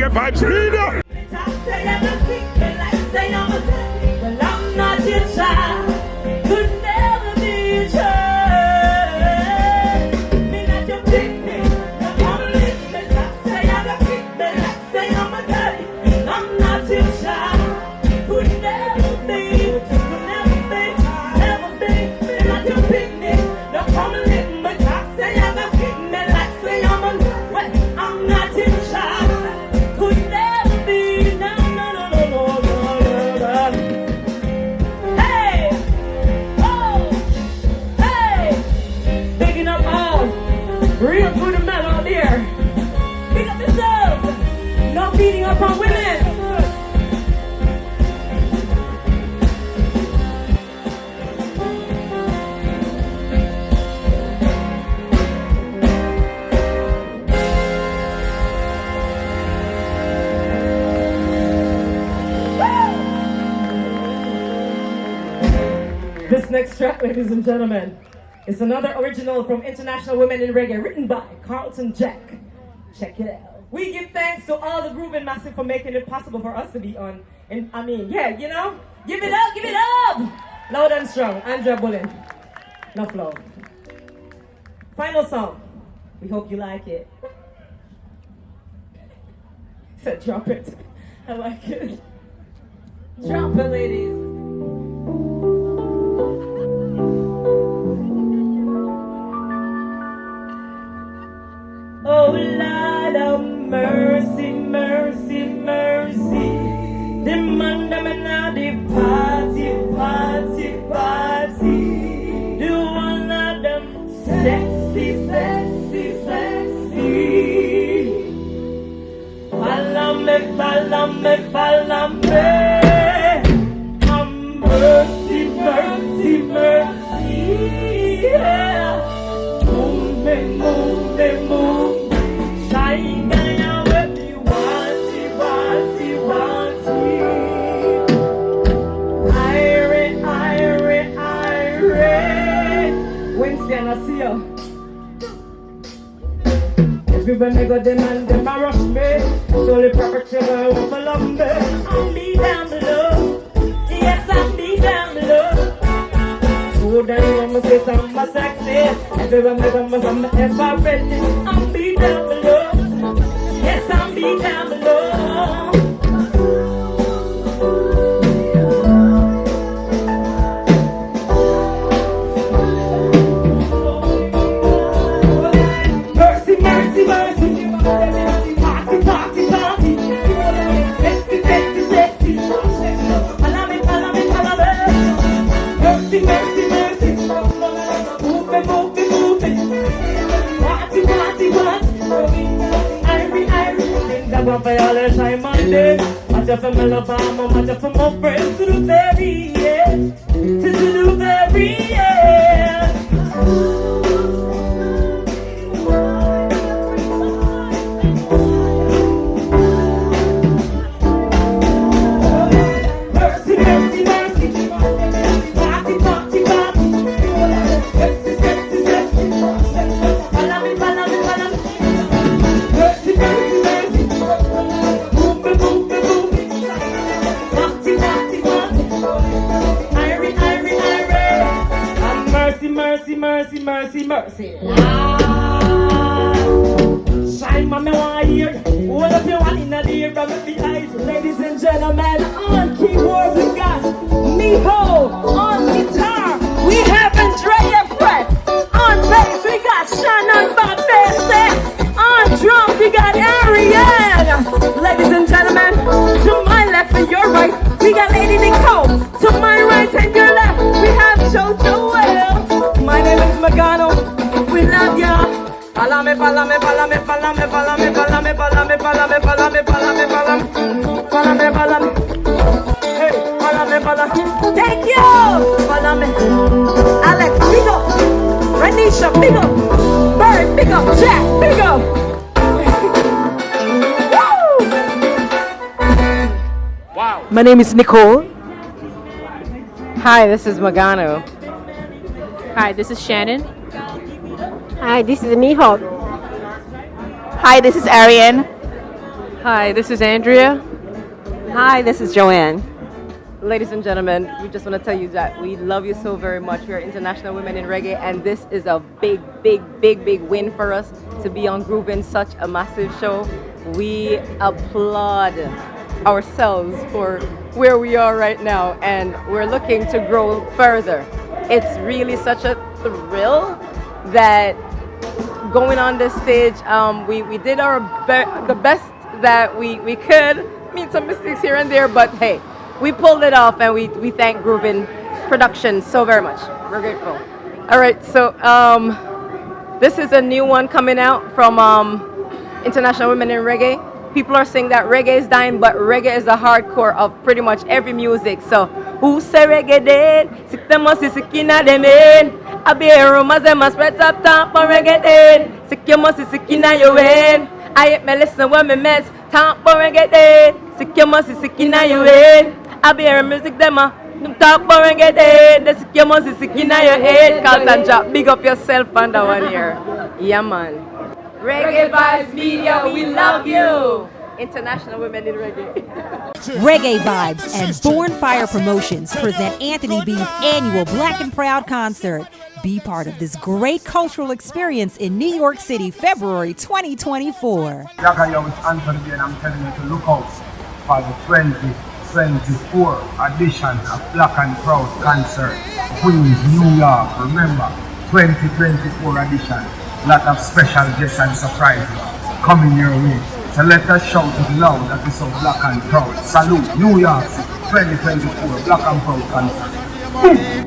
reggae vibes media. Well, I'm not your child, could never be your child. Me not your picnic, I'm gonna live me like say I'm a kick me like say I'm a daddy. I'm not your child, could never be, never be. Me not your picnic, I'm gonna live me like say I'm a kick me like say I'm a well, I'm not your child, could never be. No, no, no, no, no, no, no, no. Hey, oh, hey, bigging up all real good men out there. Big up yourself. No beating up on women. This next track, ladies and gentlemen, is another original from International Women in Reggae, written by Carlton Jack. Check it out. We give thanks to all the Groovin Massive for making it possible for us to be on. And I mean, yeah, you know, give it up, give it up! Loud and strong, Andrea Bullen. Enough love. Final song. We hope you like it. Said drop it. I like it. Drop it, ladies. Oh, Lord of mercy, mercy, mercy. The man them now the party, party, party. The one of them sexy, sexy, sexy. Follow me, follow me, follow me. Oh, mercy, mercy, mercy. Yeah. Move me, move me, move. Shine down with me, want it, want it, want it. Irie, Irie, Irie. Wednesday, and I see you. Everywhere me go, them and them a rush me. So the property will follow me. I'll be down below. Yes, I'll be down below. Oh, then I'm a say I'm a sexy. Everywhere me go, I'm ever ready. I'll be down below. Yes, I'll be down below. Mercy, mercy, mercy. Party, party, party. Sexy, sexy, sexy. Follow me, follow me, follow me. Mercy, mercy, mercy. Move me, move me, move me. Party, party, party. Irie, Irie. Things I want for all the time and day. I just for my love, I'm a just for my friends to the very end. To the very end. Mercy, mercy, mercy. Party, party, party. Sexy, sexy, sexy. Follow me, follow me, follow me. Mercy, mercy, mercy. Move me, move me, move me. Party, party, party. Irie, Irie, Irie. And mercy, mercy, mercy, mercy, mercy. Shine, mommy, want to hear. Hold up your one in the ear from the eyes. Ladies and gentlemen, on keyboards we got Miho. On guitar, we have Andrea Fred. On bass, we got Shannon Babese. On drums, we got Ariane. Ladies and gentlemen, to my left and your right, we got Lady Nicole. To my right and your left, we have Jojo Well. My name is Magano. We love ya. Follow me, follow me, follow me, follow me, follow me, follow me, follow me, follow me, follow me, follow me, follow me, follow me, follow me. Hey, follow me, follow me. Thank you. Follow me. Alex, big up. Renisha, big up. Bird, big up. Jack, big up. Wow. My name is Nicole. Hi, this is Magano. Hi, this is Shannon. Hi, this is Miho. Hi, this is Ariane. Hi, this is Andrea. Hi, this is Joanne. Ladies and gentlemen, we just want to tell you that we love you so very much. We are International Women in Reggae, and this is a big, big, big, big win for us to be on Groovin, such a massive show. We applaud ourselves for where we are right now, and we're looking to grow further. It's really such a thrill that going on this stage, we did our the best that we could. Made some mistakes here and there, but hey, we pulled it off, and we thank Groovin Productions so very much. We're grateful. All right, so this is a new one coming out from International Women in Reggae. People are saying that reggae is dying, but reggae is the hardcore of pretty much every music. So, who say reggae dead? Sick them must is sick inna them in. I be a rumors them must spread up top for reggae dead. Sick you must is sick inna your in. I hate me listen when me mess. Top for reggae dead. Sick you must is sick inna your in. I be a music them top for reggae dead. The sick you must is sick inna your head. Call and drop. Big up yourself on that one here. Yeah man. Reggae Vibes Media, we love you! International Women in Reggae. Reggae Vibes and Born Fire Promotions present Anthony B's annual Black and Proud concert. Be part of this great cultural experience in New York City, February 2024. Yaga, yo, it's Anthony B, and I'm telling you to look out for the 2024 edition of Black and Proud concert, Queens, New York. Remember, 2024 edition. Lot of special guests and surprises coming your way. So let us shout it loud that is so Black and Proud. Salute New York City 2024 Black and Proud concert.